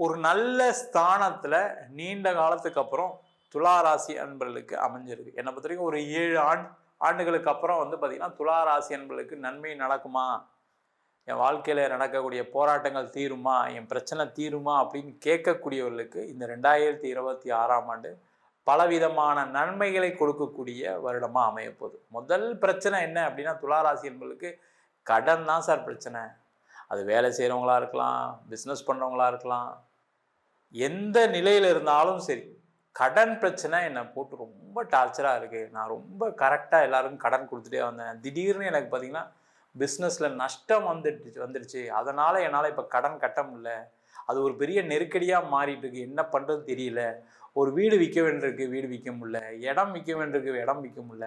ஒரு நல்ல ஸ்தானத்துல நீண்ட காலத்துக்கு அப்புறம் துலா ராசி அன்பர்களுக்கு அமைஞ்சிருக்கு. என்னை பொறுத்த வரைக்கும் ஒரு 7 ஆண்டுகளுக்கு அப்புறம் பார்த்தீங்கன்னா, துலா ராசி அன்பர்களுக்கு நன்மை நடக்குமா? என் வாழ்க்கையில நடக்கக்கூடிய போராட்டங்கள் தீருமா? என் பிரச்சனை தீருமா? அப்படின்னு கேட்கக்கூடியவர்களுக்கு இந்த 2026ஆம் ஆண்டு பலவிதமான நன்மைகளை கொடுக்கக்கூடிய வருடமா அமையப்போகுது. முதல் பிரச்சனை என்ன அப்படின்னா, துலா ராசி அன்பர்களுக்கு கடன் தான் சார் பிரச்சனை. அது வேலை செய்கிறவங்களா இருக்கலாம், பிஸ்னஸ் பண்ணுறவங்களா இருக்கலாம், எந்த நிலையில் இருந்தாலும் சரி, கடன் பிரச்சனை என்னை போட்டு ரொம்ப டார்ச்சராக இருக்குது. நான் ரொம்ப கரெக்டாக எல்லாருக்கும் கடன் கொடுத்துட்டே வந்தேன். திடீர்னு எனக்கு பார்த்தீங்கன்னா பிஸ்னஸில் நஷ்டம் வந்துடுச்சு. அதனால் என்னால் இப்போ கடன் கட்ட முடியல. அது ஒரு பெரிய நெருக்கடியாக மாறிட்டு இருக்கு. என்ன பண்ணுறது தெரியல. ஒரு வீடு விற்க வேண்டியிருக்கு, வீடு விற்க முடியல. இடம் விற்க வேண்டியிருக்கு, இடம் விற்க முடியல.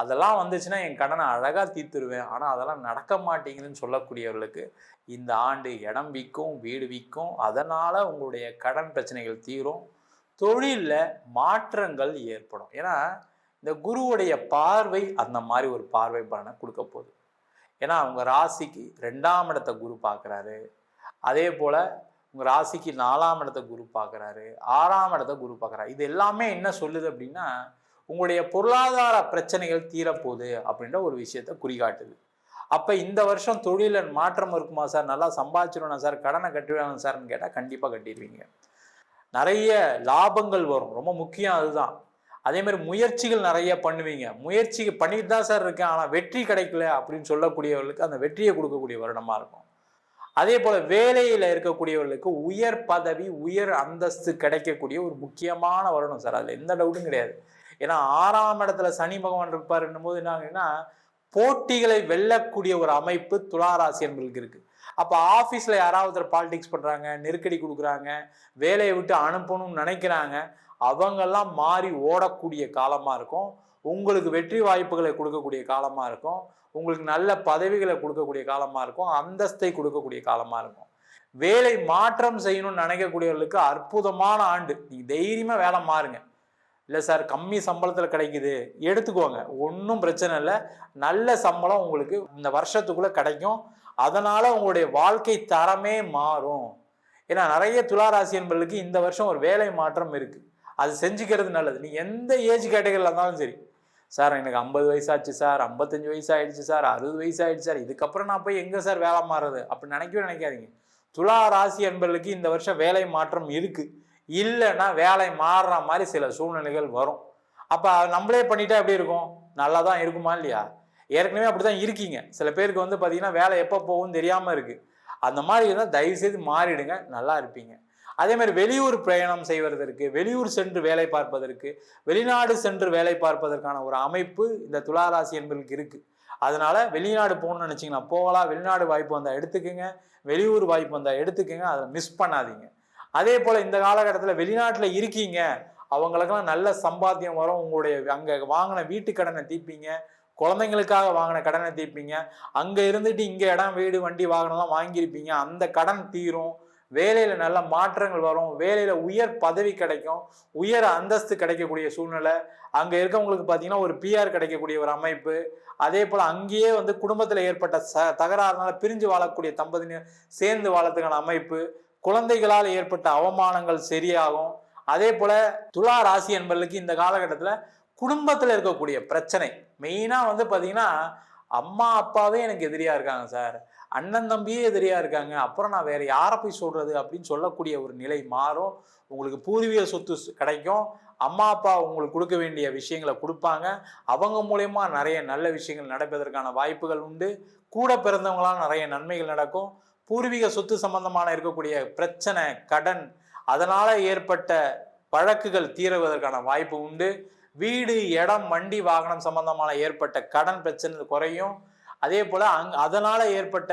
அதெல்லாம் வந்துச்சுன்னா என் கடனை அழகாக தீர்த்துருவேன். ஆனால் அதெல்லாம் நடக்க மாட்டேங்குதுன்னு சொல்லக்கூடியவர்களுக்கு இந்த ஆண்டு இடம் விற்கும், வீடு விற்கும். அதனால் உங்களுடைய கடன் பிரச்சனைகள் தீரும். தொழிலில் மாற்றங்கள் ஏற்படும். ஏன்னா இந்த குருவுடைய பார்வை அந்த மாதிரி ஒரு பார்வை பலனை கொடுக்க போகுது. ஏன்னா உங்கள் ராசிக்கு 2ஆம் இடத்தை குரு பார்க்குறாரு. அதே போல் உங்கள் ராசிக்கு 4ஆம் இடத்தை குரு பார்க்குறாரு, 6ஆம் இடத்தை குரு பார்க்குறாரு. இது எல்லாமே என்ன சொல்லுது அப்படின்னா, உங்களுடைய பொருளாதார பிரச்சனைகள் தீரப்போகுது அப்படின்ற ஒரு விஷயத்த குறிகாட்டுது. அப்போ இந்த வருஷம் தொழிலில் மாற்றம் இருக்குமா சார்? நல்லா சம்பாதிச்சிருவேன் சார், கடனை கட்டிடுவாங்க சார்ன்னு கேட்டால் கண்டிப்பாக கட்டிடுவீங்க. நிறைய லாபங்கள் வரும், ரொம்ப முக்கியம் அதுதான். அதே மாதிரி முயற்சிகள் நிறைய பண்ணுவீங்க. முயற்சி பண்ணிட்டு தான் சார் இருக்கேன், ஆனால் வெற்றி கிடைக்கல அப்படின்னு சொல்லக்கூடியவர்களுக்கு அந்த வெற்றியை கொடுக்கக்கூடிய வருடமாக இருக்கும். அதே போல் வேலையில் இருக்கக்கூடியவர்களுக்கு உயர் பதவி, உயர் அந்தஸ்து கிடைக்கக்கூடிய ஒரு முக்கியமான வருடம் சார். அதில் எந்த டவுட்டும் கிடையாது. ஏன்னா 6ஆம் இடத்துல சனி பகவான் இருப்பாருன்னும் போது என்னன்னா, போட்டிகளை வெல்லக்கூடிய ஒரு அமைப்பு துலா ராசி என்பர்களுக்கு இருக்கு. அப்போ ஆஃபீஸில் யாராவது பாலிடிக்ஸ் பண்ணுறாங்க, நெருக்கடி கொடுக்குறாங்க, வேலையை விட்டு அனுப்பணும்னு நினைக்கிறாங்க, அவங்கெல்லாம் மாறி ஓடக்கூடிய காலமாக இருக்கும். உங்களுக்கு வெற்றி வாய்ப்புகளை கொடுக்கக்கூடிய காலமாக இருக்கும். உங்களுக்கு நல்ல பதவிகளை கொடுக்கக்கூடிய காலமாக இருக்கும். அந்தஸ்தை கொடுக்கக்கூடிய காலமாக இருக்கும். வேலை மாற்றம் செய்யணும்னு நினைக்கக்கூடியவர்களுக்கு அற்புதமான ஆண்டு. நீங்கள் தைரியமாக வேலை மாறுங்க. இல்லை சார் கம்மி சம்பளத்தில் கிடைக்குது, எடுத்துக்கோங்க, ஒன்றும் பிரச்சனை இல்லை. நல்ல சம்பளம் உங்களுக்கு இந்த வருஷத்துக்குள்ளே கிடைக்கும். அதனால் உங்களுடைய வாழ்க்கை தரமே மாறும். ஏன்னா நிறைய துளாராசி என்பர்களுக்கு இந்த வருஷம் ஒரு வேலை மாற்றம் இருக்குது. அது செஞ்சுக்கிறது நல்லது. நீ எந்த ஏஜ் கேட்டகரியில் இருந்தாலும் சரி, சார் எனக்கு 50 வயசாச்சு சார், 55 வயசாகிடுச்சு சார், 60 வயசாகிடுச்சு சார், இதுக்கப்புறம் நான் போய் எங்கே சார் வேலை மாறுறது அப்படி நினைக்காதீங்க. துலா ராசி என்பர்களுக்கு இந்த வருஷம் வேலை மாற்றம் இருக்குது. இல்லைன்னா வேலை மாறுற மாதிரி சில சூழ்நிலைகள் வரும். அப்போ நம்மளே பண்ணிட்டா எப்படி இருக்கும்? நல்லா தான் இருக்குமா இல்லையா? ஏற்கனவே அப்படி தான் இருக்கீங்க. சில பேருக்கு பார்த்தீங்கன்னா வேலை எப்போ போகும்னு தெரியாமல் இருக்குது. அந்த மாதிரி இருந்தால் தயவுசெய்து மாறிடுங்க, நல்லா இருப்பீங்க. அதே மாதிரி வெளியூர் பிரயாணம் செய்வதற்கு, வெளியூர் சென்று வேலை பார்ப்பதற்கு, வெளிநாடு சென்று வேலை பார்ப்பதற்கான ஒரு அமைப்பு இந்த துளாராசி என்பதற்கு இருக்குது. அதனால வெளிநாடு போகணும்னு நினச்சிங்கன்னா போகலாம். வெளிநாடு வாய்ப்பு வந்தால் எடுத்துக்கோங்க, வெளியூர் வாய்ப்பு வந்தால் எடுத்துக்கோங்க, அதை மிஸ் பண்ணாதீங்க. அதே போல் இந்த காலகட்டத்தில் வெளிநாட்டில் இருக்கீங்க, அவங்களுக்கெல்லாம் நல்ல சம்பாத்தியம் வரும். உங்களுடைய அங்கே வாங்கின வீட்டு கடனை தீர்ப்பீங்க, குழந்தைங்களுக்காக வாங்கின கடனை தீர்ப்பீங்க. அங்கே இருந்துட்டு இங்கே இடம், வீடு, வண்டி, வாகனம்லாம் வாங்கியிருப்பீங்க, அந்த கடன் தீரும். வேலையில் நல்ல மாற்றங்கள் வரும். வேலையில் உயர் பதவி கிடைக்கும், உயர் அந்தஸ்து கிடைக்கக்கூடிய சூழ்நிலை. அங்கே இருக்கவங்களுக்கு பார்த்தீங்கன்னா ஒரு பிஆர் கிடைக்கக்கூடிய ஒரு அமைப்பு. அதே போல் அங்கேயே குடும்பத்தில் ஏற்பட்ட தகராறுனால பிரிஞ்சு வாழக்கூடிய தம்பதியினர் சேர்ந்து வாழறதுக்கான அமைப்பு. குழந்தைகளால் ஏற்பட்ட அவமானங்கள் சரியாகும். அதே போல் துலா ராசி என்பவர்களுக்கு இந்த காலகட்டத்தில் குடும்பத்தில் இருக்கக்கூடிய பிரச்சனை மெயினாக பார்த்தீங்கன்னா, அம்மா அப்பாவே எனக்கு எதிரியாக இருக்காங்க சார், அண்ணன் தம்பியே எதிரியாக இருக்காங்க, அப்புறம் நான் வேறு யாரை போய் சொல்கிறது அப்படின்னு சொல்லக்கூடிய ஒரு நிலை மாறும். உங்களுக்கு பூர்வீக சொத்து கிடைக்கும். அம்மா அப்பா உங்களுக்கு கொடுக்க வேண்டிய விஷயங்களை கொடுப்பாங்க. அவங்க மூலயமா நிறைய நல்ல விஷயங்கள் நடப்பதற்கான வாய்ப்புகள் உண்டு. கூட பிறந்தவங்களால் நிறைய நன்மைகள் நடக்கும். பூர்வீக சொத்து சம்பந்தமான இருக்கக்கூடிய பிரச்சனை, கடன், அதனால் ஏற்பட்ட வழக்குகள் தீருவதற்கான வாய்ப்பு உண்டு. வீடு, இடம், வண்டி, வாகனம் சம்பந்தமான ஏற்பட்ட கடன் பிரச்சனை குறையும். அதே போல் அதனால் ஏற்பட்ட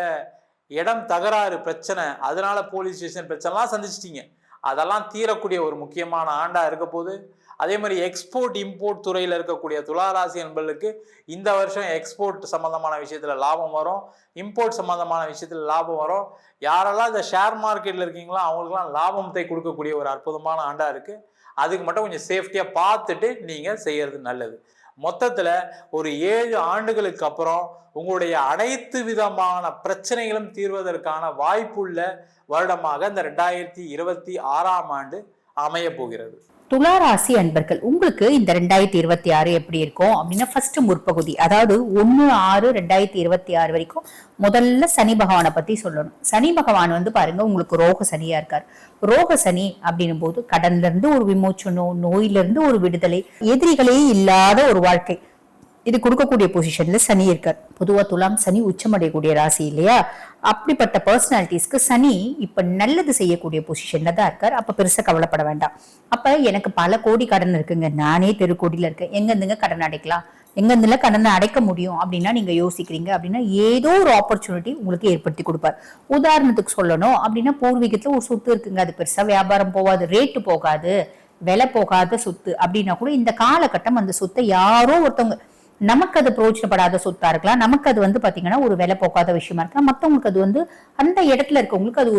இடம் தகராறு பிரச்சனை, அதனால் போலீஸ் ஸ்டேஷன் பிரச்சனைலாம் சந்திச்சிட்டிங்க, அதெல்லாம் தீரக்கூடிய ஒரு முக்கியமான ஆண்டாக இருக்க போது. அதே மாதிரி எக்ஸ்போர்ட் இம்போர்ட் துறையில் இருக்கக்கூடிய துளாராசி என்பவர்களுக்கு இந்த வருஷம் எக்ஸ்போர்ட் சம்மந்தமான விஷயத்தில் லாபம் வரும், இம்போர்ட் சம்மந்தமான விஷயத்தில் லாபம் வரும். யாரெல்லாம் இந்த ஷேர் மார்க்கெட்டில் இருக்கீங்களோ அவங்களுக்குலாம் லாபத்தை கொடுக்கக்கூடிய ஒரு அற்புதமான ஆண்டாக இருக்குது. அதுக்கு மட்டும் கொஞ்சம் சேஃப்டியாக பார்த்துட்டு நீங்கள் செய்கிறது நல்லது. மொத்தத்துல ஒரு 7 ஆண்டுகளுக்கு அப்புறம் உங்களுடைய அனைத்து விதமான பிரச்சனைகளும் தீர்வதற்கான வாய்ப்புள்ள வருடமாக இந்த 2026ஆம் ஆண்டு அமைய போகிறது. துளாராசி அன்பர்கள், உங்களுக்கு இந்த 2026 எப்படி இருக்கும் அப்படின்னா, ஃபர்ஸ்ட் முற்பகுதி, அதாவது 1/6/2026 வரைக்கும் முதல்ல சனி பகவானை பத்தி சொல்லணும். சனி பகவான் வந்து பாருங்க உங்களுக்கு ரோக சனியா இருக்காரு. ரோக சனி அப்படின்னும் போது கடன்ல இருந்து ஒரு விமோச்சனம், நோயில இருந்து ஒரு விடுதலை, எதிரிகளே இல்லாத ஒரு வாழ்க்கை, இது கொடுக்கக்கூடிய பொசிஷன்ல சனி இருக்கார். பொதுவா துலாம் சனி உச்சமடையக்கூடிய ராசி இல்லையா? அப்படிப்பட்ட பர்சனாலிட்டிஸ்க்கு சனி இப்ப நல்லது செய்யக்கூடிய பொசிஷன்ல தான் இருக்கார். அப்ப பெருசா கவலைப்பட வேண்டாம். அப்ப எனக்கு பல கோடி கடன் இருக்குங்க, நானே தெருக்கோடியில இருக்கேன், எங்க இருந்துங்க கடன் அடைக்கலாம், எங்க இருந்துல கடனை அடைக்க முடியும் அப்படின்னா நீங்க யோசிக்கிறீங்க அப்படின்னா ஏதோ ஒரு ஆப்பர்ச்சுனிட்டி உங்களுக்கு ஏற்படுத்தி கொடுப்பார். உதாரணத்துக்கு சொல்லணும் அப்படின்னா, பூர்வீகத்துல ஒரு சொத்து இருக்குங்க, அது பெருசா வியாபாரம் போகாது, ரேட்டு போகாது, விலை போகாத சொத்து அப்படின்னா கூட இந்த காலகட்டம் அந்த சொத்தை யாரோ ஒருத்தவங்க, நமக்கு அது பிரயோஜனப்படாத சொத்தா இருக்கலாம், நமக்கு அது வந்து பாத்தீங்கன்னா ஒரு விலை போகாத விஷயமா இருக்கலாம், மத்தவங்களுக்கு அது வந்து அந்த இடத்துல இருக்கவங்களுக்கு அது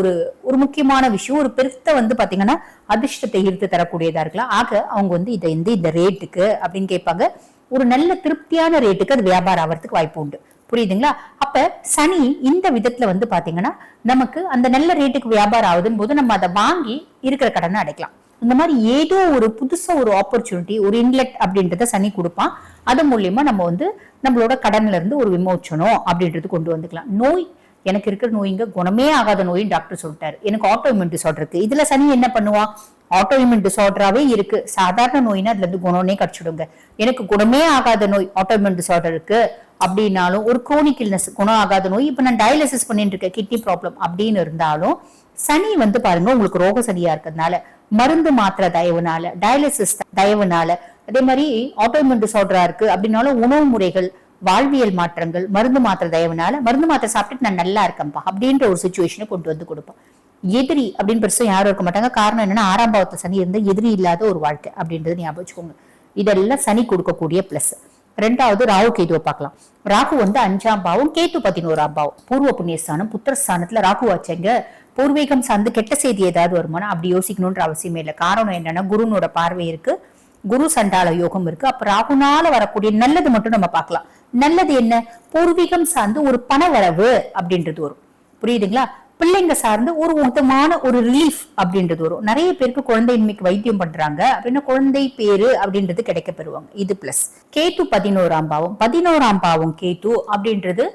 ஒரு முக்கியமான விஷயம், ஒரு பெருத்த வந்து பாத்தீங்கன்னா அதிர்ஷ்டத்தை ஈர்த்து தரக்கூடியதா இருக்கலாம். ஆக அவங்க வந்து இதை இந்த ரேட்டுக்கு அப்படின்னு கேட்பாங்க. ஒரு நல்ல திருப்தியான ரேட்டுக்கு அது வியாபாரம் ஆகிறதுக்கு வாய்ப்பு உண்டு. புரியுதுங்களா? அப்ப சனி இந்த விதத்துல வந்து பாத்தீங்கன்னா நமக்கு அந்த நல்ல ரேட்டுக்கு வியாபாரம் ஆகுதுன்னு போது நம்ம அதை வாங்கி இருக்கிற கடனை அடைக்கலாம். இந்த மாதிரி ஏதோ ஒரு புதுசா ஒரு ஆப்பர்ச்சுனிட்டி, ஒரு இன்லெட் அப்படின்றத சனி கொடுப்பான். அது மூலியமா நம்ம வந்து நம்மளோட கடன்ல இருந்து ஒரு விமோச்சனம் அப்படின்றது கொண்டு வந்துக்கலாம். நோய், எனக்கு இருக்கிற நோய்ங்க குணமே ஆகாத நோய் டாக்டர் சொல்லிட்டாரு, எனக்கு ஆட்டோ இம்யூன் டிசார்டர் இருக்கு. இதுல சனி என்ன பண்ணுவான்? ஆட்டோ இம்யூன் டிசார்டராவே இருக்கு, சாதாரண நோய்னா அதுல இருந்து குணமே கிடைச்சிடுங்க. எனக்கு குணமே ஆகாத நோய் ஆட்டோ இம்யூன் டிசார்டர் இருக்கு அப்படின்னாலும், ஒரு குரோனிக் இல்னஸ் குணம் ஆகாத நோய், இப்ப நான் டயாலிசிஸ் பண்ணிட்டு இருக்கேன், கிட்னி ப்ராப்ளம் அப்படின்னு இருந்தாலும் சனி வந்து பாருங்க உங்களுக்கு ரோக சனியா இருக்கிறதுனால, மருந்து மாத்திரை தயவுனால, டயாலிசிஸ் தயவுனால, அதே மாதிரி ஆட்டோஇம்யூன் டிசார்டரா இருக்கு அப்படின்னாலும் உணவு முறைகள், வாழ்வியல் மாற்றங்கள், மருந்து மாத்திரை தயவுனால, மருந்து மாத்திரை சாப்பிட்டுட்டு நான் நல்லா இருக்கேன்ப்பா அப்படின்ற ஒரு சிச்சுவேஷனை கொண்டு வந்து கொடுப்போம். எதிரி அப்படின்னு பெருசும் யாரும் இருக்க மாட்டாங்க. காரணம் என்னன்னா 6ஆம் பாவத்தை சனி இருந்து எதிரி இல்லாத ஒரு வாழ்க்கை அப்படின்றது ஞாபகம் வச்சுக்கோங்க. இதெல்லாம் சனி கொடுக்கக்கூடிய பிளஸ். ரெண்டாவது ராகு கேதுவை பார்க்கலாம். ராகு வந்து 5ஆம் பாவம், கேது 11ஆம் பாவம், பூர்வ புண்ணியஸ்தானம், புத்திரஸ்தானத்துல ராகு வச்சங்க. பூர்வீகம் சார்ந்து கெட்ட செய்தி ஏதாவது வருமானா அப்படி யோசிக்கணும்ன்ற அவசியமே இல்லை. காரணம் என்னன்னா குருனோட பார்வை இருக்கு, குரு சண்டால யோகம் இருக்கு. அப்ப ராகுனால வரக்கூடிய நல்லது மட்டும் நம்ம பார்க்கலாம். நல்லது என்ன? பூர்வீகம் சார்ந்து ஒரு பண வரவு அப்படின்றது வரும். புரியுதுங்களா? பிள்ளைங்க சார்ந்து ஒரு விதமான ஒரு ரிலீஃப் அப்படின்றது வரும். நிறைய பேருக்கு குழந்தையின்மைக்கு வைத்தியம் பண்றாங்க அப்படின்னா குழந்தை பேரு அப்படின்றது கிடைக்க பெறுவாங்க. இது பிளஸ். கேது 11ஆம் பாவம், 11ஆம் பாவம் கேது அப்படின்றது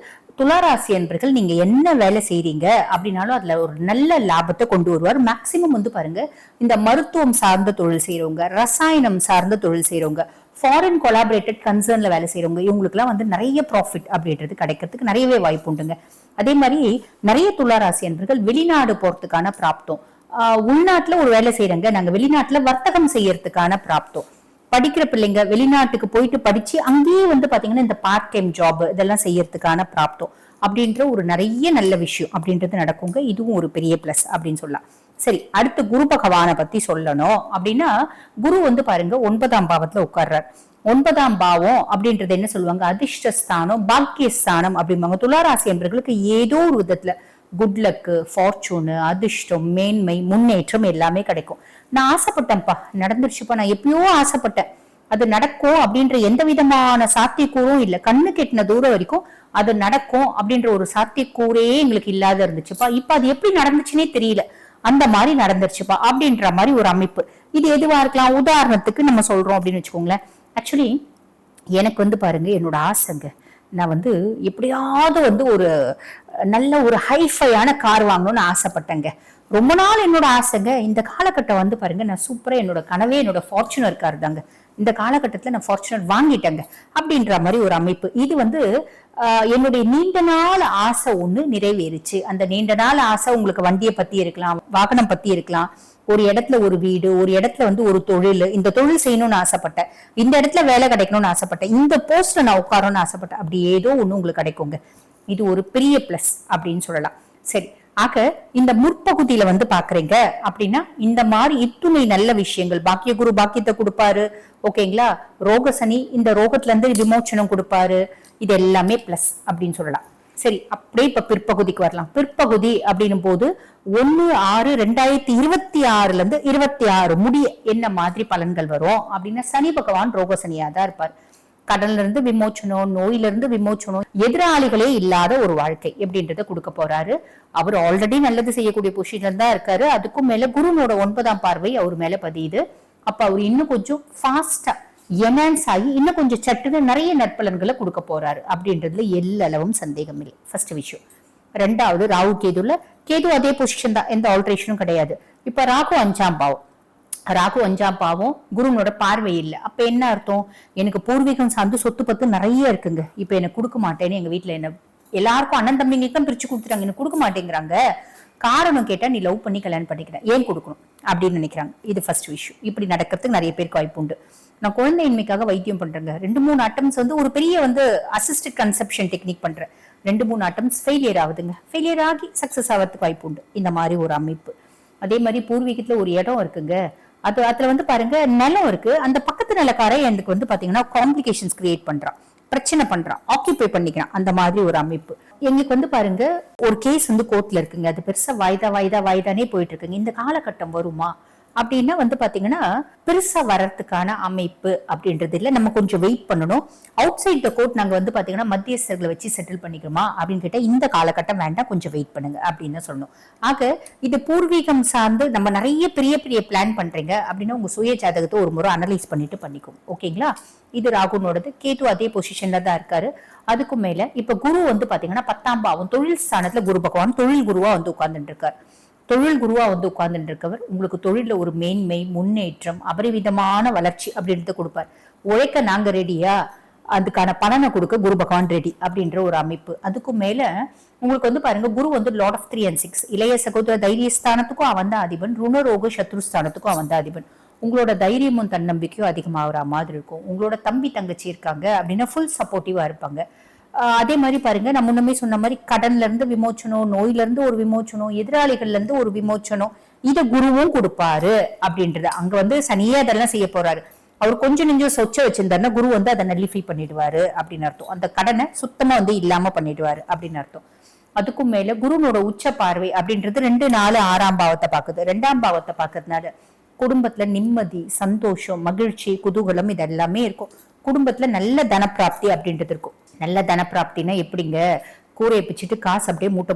துளாராசி என்பர்கள் நீங்க என்ன வேலை செய்றீங்க அப்படின்னாலும் அதுல ஒரு நல்ல லாபத்தை கொண்டு வருவார். மேக்சிமம் வந்து பாருங்க, இந்த மருத்துவம் சார்ந்த தொழில் செய்யறவங்க, ரசாயனம் சார்ந்த தொழில் செய்யறவங்க, ஃபாரின் கொலாபரேட்டட் கன்சர்ன்ல வேலை செய்யறவங்க, இவங்களுக்கு எல்லாம் வந்து நிறைய ப்ராஃபிட் அப்படின்றது கிடைக்கிறதுக்கு நிறையவே வாய்ப்பு உண்டுங்க. அதே மாதிரி நிறைய துளாராசி என்பர்கள் வெளிநாடு போறதுக்கான பிராப்தம், உள்நாட்டுல ஒரு வேலை செய்யறங்க, நாங்க வெளிநாட்டுல வர்த்தகம் செய்யறதுக்கான பிராப்தம், படிக்கிற பிள்ளைங்க வெளிநாட்டுக்கு போயிட்டு படிச்சு அங்கேயே வந்து பாத்தீங்கன்னா இந்த பார்ட் டைம் ஜாப் இதெல்லாம் செய்யறதுக்கான பிராப்தம் அப்படின்ற ஒரு நிறைய நல்ல விஷயம் அப்படின்றது நடக்குங்க. இதுவும் ஒரு பெரிய பிளஸ் அப்படின்னு சொல்லலாம். சரி, அடுத்து குரு பகவானை பத்தி சொல்லணும் அப்படின்னா, குரு வந்து பாருங்க 9ஆம் பாவத்துல உட்கார்றார். 9ஆம் பாவம் அப்படின்றது என்ன சொல்லுவாங்க? அதிர்ஷ்டஸ்தானம், பாக்கியஸ்தானம் அப்படிம்பாங்க. துளாராசி என்பவர்களுக்கு ஏதோ ஒரு விதத்துல குட் லக்கு, ஃபார்ச்சூனு, அதிர்ஷ்டம், மேன்மை, முன்னேற்றம் எல்லாமே கிடைக்கும். நான் ஆசைப்பட்டேன்ப்பா, நடந்துருச்சுப்பா, நான் எப்பயோ ஆசைப்பட்டேன், அது நடக்கும் அப்படின்ற எந்த விதமான சாத்தியக்கூறும் இல்லை, கண்ணு கெட்டின தூரம் வரைக்கும் அது நடக்கும் அப்படின்ற ஒரு சாத்தியக்கூறே எங்களுக்கு இல்லாத இருந்துச்சுப்பா, இப்ப அது எப்படி நடந்துச்சுன்னே தெரியல, அந்த மாதிரி நடந்துருச்சுப்பா அப்படின்ற மாதிரி ஒரு அமைப்பு. இது எதுவா இருக்கலாம்? உதாரணத்துக்கு நம்ம சொல்றோம் அப்படின்னு வச்சுக்கோங்களேன். ஆக்சுவலி எனக்கு வந்து பாருங்க, என்னோட ஆசைங்க, நான் வந்து எப்படியாவது வந்து ஒரு நல்ல ஒரு ஹைஃபையான கார் வாங்கணும்னு ஆசைப்பட்டேங்க. ரொம்ப நாள் என்னோட ஆசைங்க. இந்த காலகட்டம் வந்து பாருங்க, நான் சூப்பரா என்னோட கனவே என்னோட ஃபார்ச்சுனர் கார் தாங்க. இந்த காலகட்டத்துல நான் ஃபார்ச்சுனர் வாங்கிட்டேங்க அப்படின்ற மாதிரி ஒரு அமைப்பு. இது வந்து என்னுடைய நீண்ட நாள் ஆசை ஒண்ணு நிறைவேறுச்சு. அந்த நீண்ட நாள் ஆசை உங்களுக்கு வண்டியை பத்தி இருக்கலாம், வாகனம் பத்தி இருக்கலாம், ஒரு இடத்துல ஒரு வீடு, ஒரு இடத்துல வந்து ஒரு தொழில், இந்த தொழில் செய்யணும்னு ஆசைப்பட்டேன், இந்த இடத்துல வேலை கிடைக்கணும்னு ஆசைப்பட்டேன், இந்த போஸ்ட்ல நான் உட்காரணும்னு ஆசைப்பட்டேன், அப்படி ஏதோ ஒண்ணு உங்களுக்கு கிடைக்குங்க. இது ஒரு பெரிய பிளஸ் அப்படின்னு சொல்லலாம். சரி, ஆக இந்த முற்பகுதியில வந்து பாக்குறீங்க அப்படின்னா இந்த மாதிரி இத்துணை நல்ல விஷயங்கள், பாக்கிய குரு பாக்கியத்தை கொடுப்பாரு, ஓகேங்களா, ரோகசனி இந்த ரோகத்துல இருந்து விமோச்சனம் கொடுப்பாரு, இது எல்லாமே பிளஸ் அப்படின்னு சொல்லலாம். சரி, அப்படியே இப்ப பிற்பகுதிக்கு வரலாம். பிற்பகுதி அப்படின்னும் போது 1/6/2026 இருந்து 26 முடிய என்ன மாதிரி பலன்கள் வரும் அப்படின்னா, சனி பகவான் ரோகசனியா தான் இருப்பார். கடன்ல இருந்து விமோச்சனம், நோயில இருந்து விமோச்சனம், எதிராளிகளே இல்லாத ஒரு வாழ்க்கை எப்படின்றத கொடுக்க போறாரு. அவர் ஆல்ரெடி நல்லது செய்யக்கூடிய பொசிஷன்ல தான் இருக்காரு. அதுக்கும் மேல குருனோட 9ஆம் பார்வை அவர் மேல பதியுது. அப்ப அவர் இன்னும் கொஞ்சம் ஃபாஸ்டா என்ஹான்ஸ் ஆகி இன்னும் கொஞ்சம் சட்டுன்னு நிறைய நற்பலன்களை கொடுக்க போறாரு அப்படின்றதுல எல்லளவும் சந்தேகம் இல்லை. ஃபர்ஸ்ட் விஷயம். ரெண்டாவது, ராகு கேதுல கேது அதே பொசிஷன் தான், எந்த ஆல்ட்ரேஷனும் கிடையாது. இப்ப ராகு 5ஆம் பாவம், ராகு 5ஆம் பாவம், குருனோட பார்வை இல்லை. அப்ப என்ன அர்த்தம்? எனக்கு பூர்வீகம் சார்ந்து சொத்து பத்து நிறைய இருக்குங்க, இப்ப எனக்கு கொடுக்க மாட்டேன்னு எங்க வீட்டுல என்ன எல்லாருக்கும் அண்ணன் தம்பிங்களுக்கு தான் பிரிச்சு கொடுத்துட்டாங்க, எனக்கு கொடுக்க மாட்டேங்கிறாங்க. காரணம் கேட்டா நீ லவ் பண்ணி கல்யாணம் பண்ணிக்கிறேன், ஏன் கொடுக்கணும் அப்படின்னு நினைக்கிறாங்க. இது ஃபர்ஸ்ட் விஷயம். இப்படி நடக்கிறதுக்கு நிறைய பேருக்கு வாய்ப்பு உண்டு. நான் குழந்தையின்மைக்காக வைத்தியம் பண்றேங்க, 2-3 அட்டம்ஸ் வந்து ஒரு பெரிய வந்து அசிஸ்டட் கன்செப்ஷன் டெக்னிக் பண்றேன், 2-3 அட்டம்ஸ் ஃபெயிலியர் ஆகுதுங்க. ஃபெயிலியர் ஆகி சக்சஸ் ஆகிறதுக்கு வாய்ப்பு உண்டு. இந்த மாதிரி ஒரு அமைப்பு. அதே மாதிரி பூர்வீகத்துல ஒரு இடம் இருக்குங்க, அதுல வந்து பாருங்க நிலம் இருக்கு, அந்த பக்கத்து நிலக்காரன் எனக்கு வந்து பாத்தீங்கன்னா காம்ப்ளிகேஷன்ஸ் கிரியேட் பண்றான், பிரச்சனை பண்றான், ஆக்கியூபை பண்ணிக்கிறான். அந்த மாதிரி ஒரு அமைப்பு. எங்களுக்கு வந்து பாருங்க ஒரு கேஸ் வந்து கோர்ட்ல இருக்குங்க, அது பெருசா வாய்தானே போயிட்டு இருக்குங்க. இந்த காலகட்டம் வருமா அப்படின்னா வந்து பாத்தீங்கன்னா பெருசா வர்றதுக்கான அமைப்பு அப்படின்றது இல்ல. நம்ம கொஞ்சம் வெயிட் பண்ணணும். அவுட் சைட் த கோர்ட் நாங்க வந்து பாத்தீங்கன்னா மத்தியஸ்தர்களை வச்சு செட்டில் பண்ணிக்கிறோமா அப்படின்னு கேட்டா இந்த காலகட்டம் வேண்டாம், கொஞ்சம் வெயிட் பண்ணுங்க அப்படின்னு சொல்லணும். ஆக இது பூர்வீகம் சார்ந்து நம்ம நிறைய பெரிய பெரிய பிளான் பண்றீங்க அப்படின்னா உங்க சுய ஜாதகத்தை ஒரு முறை அனலைஸ் பண்ணிட்டு பண்ணிக்கும். ஓகேங்களா? இது ராகுனோடது. கேது அதே பொசிஷன்ல தான் இருக்காரு. அதுக்கும் மேல இப்ப குரு வந்து பாத்தீங்கன்னா 10ஆம் பாவம் தொழில் ஸ்தானத்துல குரு பகவான் தொழில் குருவா வந்து உட்கார்ந்துட்டு இருக்காரு. தொழில் குருவா வந்து உட்கார்ந்துட்டு இருக்கவர் உங்களுக்கு தொழில ஒரு மேன்மை, முன்னேற்றம், அபரிவிதமான வளர்ச்சி அப்படின்றத கொடுப்பார். உழைக்க நாங்க ரெடியா, அதுக்கான பலனை கொடுக்க குரு பகவான் ரெடி அப்படின்ற ஒரு அமைப்பு. அதுக்கும் மேல உங்களுக்கு வந்து பாருங்க குரு வந்து லார்ட் ஆஃப் 3 and 6, இளைய சகோதர தைரியஸ்தானத்துக்கும் அவன் தான் அதிபன், ருணரோக சத்ருஸ்தானத்துக்கும் அவன் தான் அதிபன். உங்களோட தைரியமும் தன்னம்பிக்கையும் அதிகமாகிற மாதிரி இருக்கும். உங்களோட தம்பி தங்கச்சி இருக்காங்க அப்படின்னா ஃபுல் சப்போர்ட்டிவா இருப்பாங்க. அதே மாதிரி பாருங்க, நான் முன்னமே சொன்ன மாதிரி கடன்ல இருந்து விமோச்சனம், நோயில இருந்து ஒரு விமோச்சனம், எதிராளிகள்ல இருந்து ஒரு விமோச்சனம், இத குருவும் கொடுப்பாரு அப்படின்றது. அங்க வந்து சனியே அதெல்லாம் செய்ய போறாரு. அவர் கொஞ்சம் நெஞ்சம் சொச்ச வச்சிருந்தாருன்னா குரு வந்து அதை நல்லிஃபை பண்ணிடுவாரு அப்படின்னு அர்த்தம். அந்த கடனை சுத்தமா வந்து இல்லாம பண்ணிடுவாரு அப்படின்னு அர்த்தம். அதுக்கும் மேல குருனோட உச்ச பார்வை அப்படின்றது 2, 4, 6ஆம் பாவத்தை பாக்குது. 2ஆம் பாவத்தை பாக்குறதுனால குடும்பத்துல நிம்மதி, சந்தோஷம், மகிழ்ச்சி, குதூகலம் இதெல்லாமே இருக்கும். குடும்பத்துல நல்ல தனப்பிராப்தி அப்படின்றது இருக்கும். நல்ல தனப்பிராப்தினா எப்படிங்க? கூரையை பிச்சுட்டு காசு அப்படியே மூட்டை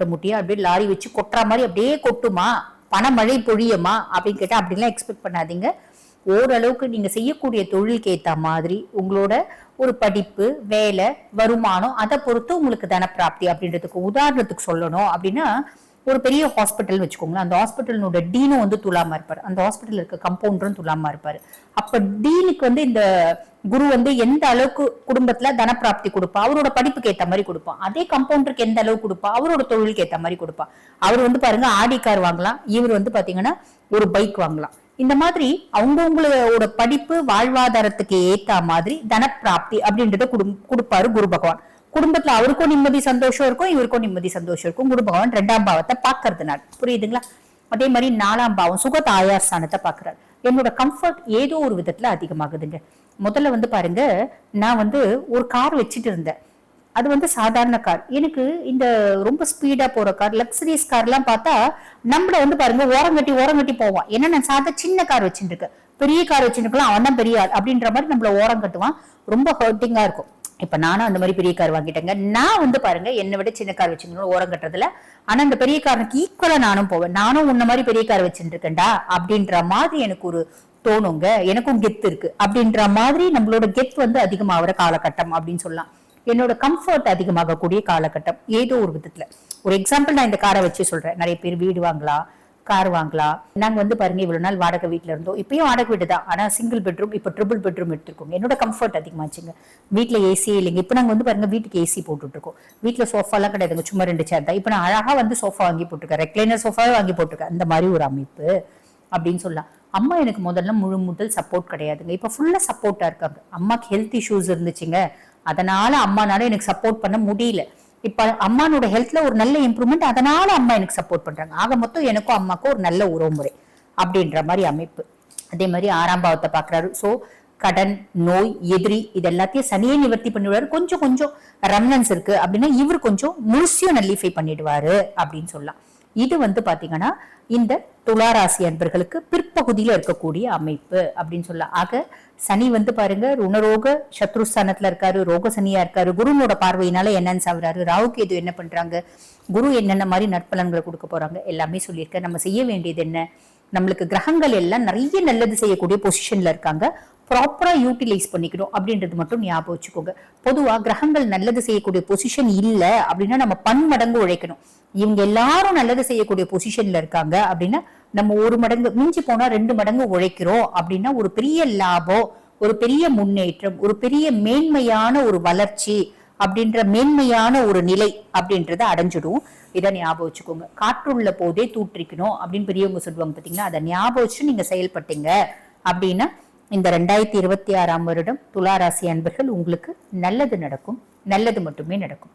மூட்டையா அப்படியே லாரி வச்சு கொட்டுற மாதிரி அப்படியே கொட்டுமா, பணமழை பொழியுமா அப்படின்னு கேட்டா அப்படிலாம் எக்ஸ்பெக்ட் பண்ணாதீங்க. ஓரளவுக்கு நீங்க செய்யக்கூடிய தொழிலுக்கு ஏத்த மாதிரி உங்களோட ஒரு படிப்பு, வேலை, வருமானம் அதை பொறுத்து உங்களுக்கு தனப்பிராப்தி அப்படின்றதுக்கு உதாரணத்துக்கு சொல்லணும் அப்படின்னா ஒரு பெரிய ஹாஸ்பிட்டல் வச்சுக்கோங்களேன். அந்த ஹாஸ்பிட்டலோட டீனும் வந்து துலாமா இருப்பாரு, அந்த ஹாஸ்பிட்டல் இருக்க கம்பவுண்டரும் துலாமா இருப்பாரு. அப்ப டீனுக்கு வந்து இந்த குரு வந்து எந்த அளவுக்கு குடும்பத்துல தனப்பிராப்தி கொடுப்பா, அவரோட படிப்புக்கு ஏத்த மாதிரி கொடுப்பான். அதே கம்பவுண்டருக்கு எந்த அளவுக்கு கொடுப்பா, அவரோட தொழிலுக்கு ஏத்த மாதிரி கொடுப்பா. அவர் வந்து பாருங்க ஆடி கார் வாங்கலாம், இவர் வந்து பாத்தீங்கன்னா ஒரு பைக் வாங்கலாம். இந்த மாதிரி அவங்கவுங்களோட படிப்பு, வாழ்வாதாரத்துக்கு ஏத்த மாதிரி தனப்பிராப்தி அப்படின்றத கொடுப்பாரு குரு பகவான். குடும்பத்துல அவருக்கும் நிம்மதி சந்தோஷம் இருக்கும், இவருக்கும் நிம்மதி சந்தோஷம் இருக்கும். குரு பகவான் 2ஆம் பாவத்தை பாக்குறதுனால, புரியுதுங்களா? அதே மாதிரி 4ஆம் பாவம் சுகத் ஆயார் ஸ்தானத்தை பாக்குறாரு. என்னோட கம்ஃபர்ட் ஏதோ ஒரு விதத்துல அதிகமாகுதுங்க. முதல்ல வந்து பாருங்க, நான் வந்து ஒரு கார் வச்சுட்டு இருந்தேன், அது வந்து சாதாரண கார். எனக்கு இந்த ரொம்ப ஸ்பீடா போற கார், லக்ஸரியஸ் கார் எல்லாம் பார்த்தா நம்மள வந்து பாருங்க ஓரங்கட்டி போவான். ஏன்னா நான் சாதா சின்ன கார் வச்சுட்டு இருக்கேன், பெரிய கார் வச்சுட்டு இருக்கலாம், அவன் தான் பெரிய ஆள் அப்படின்ற மாதிரி நம்மள ஓரம் கட்டுவான். ரொம்ப ஹர்ட்டிங்கா இருக்கும். இப்ப நானும் அந்த மாதிரி பெரிய கார் வாங்கிட்டேங்க. நான் வந்து பாருங்க என்னை விட சின்ன கார் வச்சுக்கணும் ஓரம் கட்டுறதுல. ஆனா அந்த பெரிய காருக்கு ஈக்குவலா நானும் போவேன். நானும் உன்ன மாதிரி பெரிய கார் வச்சுட்டு இருக்கேன்டா அப்படின்ற மாதிரி எனக்கு ஒரு தோணுங்க. எனக்கும் கெத்து இருக்கு அப்படின்ற மாதிரி நம்மளோட கெத் வந்து அதிகமாகிற காலகட்டம் அப்படின்னு சொல்லலாம். என்னோட கம்ஃபர்ட் அதிகமாகக்கூடிய காலகட்டம் ஏதோ ஒரு விதத்துல. ஒரு எக்ஸாம்பிள் நான் இந்த காரை வச்சு சொல்றேன். நிறைய பேர் வீடு வாங்கலாம், கார் வாங்கலாம். நாங்க வந்து பாருங்க இவ்வளவு நாள் வாடகை வீட்டுல இருந்தோம், இப்பயும் வாடகை வீடு தான், ஆனா சிங்கிள் பெட்ரூம், இப்ப ட்ரிபிள் பெட்ரூம் எடுத்துருக்கோங்க. என்னோட கம்ஃபர்ட் அதிகமாச்சுங்க. வீட்டுல ஏசியே இல்லைங்க. இப்ப நாங்க வந்து பாருங்க வீட்டுக்கு ஏசி போட்டுட்டு இருக்கோம். வீட்டுல சோஃபா எல்லாம் கிடையாதுங்க, சும்மா 2 சேர் தான். இப்ப நான் அழகா வந்து சோஃபா வாங்கி போட்டிருக்கேன், ரெக்லைனர் சோஃபாவே வாங்கி போட்டிருக்கேன். அந்த மாதிரி ஒரு அமைப்பு அப்படின்னு சொல்லலாம். அம்மா எனக்கு முதல்ல முதல் சப்போர்ட் கிடையாதுங்க, இப்ப ஃபுல்லா சப்போர்ட்டா இருக்காங்க. அம்மாக்கு ஹெல்த் இஷ்யூஸ் இருந்துச்சுங்க, அதனால அம்மானால எனக்கு சப்போர்ட் பண்ண முடியல. இப்ப அம்மானோட ஹெல்த்ல ஒரு நல்ல இம்ப்ரூவ்மெண்ட், அதனால அம்மா எனக்கு சப்போர்ட் பண்றாங்க. ஆக மொத்தம் எனக்கும் அம்மாக்கும் ஒரு நல்ல உறவுமுறை அப்படின்ற மாதிரி அமைப்பு. அதே மாதிரி 6ஆம் பாவத்தை பாக்குறாரு. சோ கடன், நோய், எதிரி இது எல்லாத்தையும் சனியே நிவர்த்தி பண்ணிடுவாரு. கொஞ்சம் ரெமனன்ஸ் இருக்கு அப்படின்னா இவர் கொஞ்சம் முழுசியும் நல்லிஃபை பண்ணிடுவாரு அப்படின்னு சொல்லலாம். இது வந்து பாத்தீங்கன்னா இந்த துளாராசி அன்பர்களுக்கு பிற்பகுதியில இருக்கக்கூடிய அமைப்பு அப்படின்னு சொல்லலாம். ஆக சனி வந்து பாருங்க ருணரோக சத்ருஸ்தானத்துல இருக்காரு, ரோக சனியா இருக்காரு, குருனோட பார்வையினால என்னன்னு சாவுறாரு, ராகு கேது என்ன பண்றாங்க, குரு என்னென்ன மாதிரி நற்பலன்களை கொடுக்க போறாங்க எல்லாமே சொல்லியிருக்க. நம்ம செய்ய வேண்டியது என்ன, நம்மளுக்கு கிரகங்கள் எல்லாம் நிறைய நல்லது செய்யக்கூடிய பொசிஷன்ல இருக்காங்க, ப்ராப்பரா யூட்டிலைஸ் பண்ணிக்கணும் அப்படின்றது மட்டும் ஞாபகம் வச்சுக்கோங்க. பொதுவா கிரகங்கள் நல்லது செய்யக்கூடிய பொசிஷன் இல்ல அப்படின்னா நம்ம பன்மடங்கு உழைக்கணும். இவங்க எல்லாரும் நல்லது செய்யக்கூடிய பொசிஷன்ல இருக்காங்க அப்படின்னா நம்ம ஒரு மடங்கு, மிஞ்சி போனா 2 மடங்கு உழைக்கிறோம் அப்படின்னா ஒரு பெரிய லாபம், ஒரு பெரிய முன்னேற்றம், ஒரு பெரிய மேன்மையான ஒரு வளர்ச்சி அப்படின்ற மேன்மையான ஒரு நிலை அப்படின்றத அடைஞ்சிடும். இதை ஞாபகம் வச்சுக்கோங்க. காற்றுள்ள போதே தூற்றிக்கணும் அப்படின்னு பெரியவங்க சொல்லுவாங்க பாத்தீங்கன்னா, அதை ஞாபகம் வச்சு நீங்க செயல்பட்டீங்க அப்படின்னா இந்த 2026 வருடம் துளாராசி அன்பர்கள் உங்களுக்கு நல்லது நடக்கும், நல்லது மட்டுமே நடக்கும்.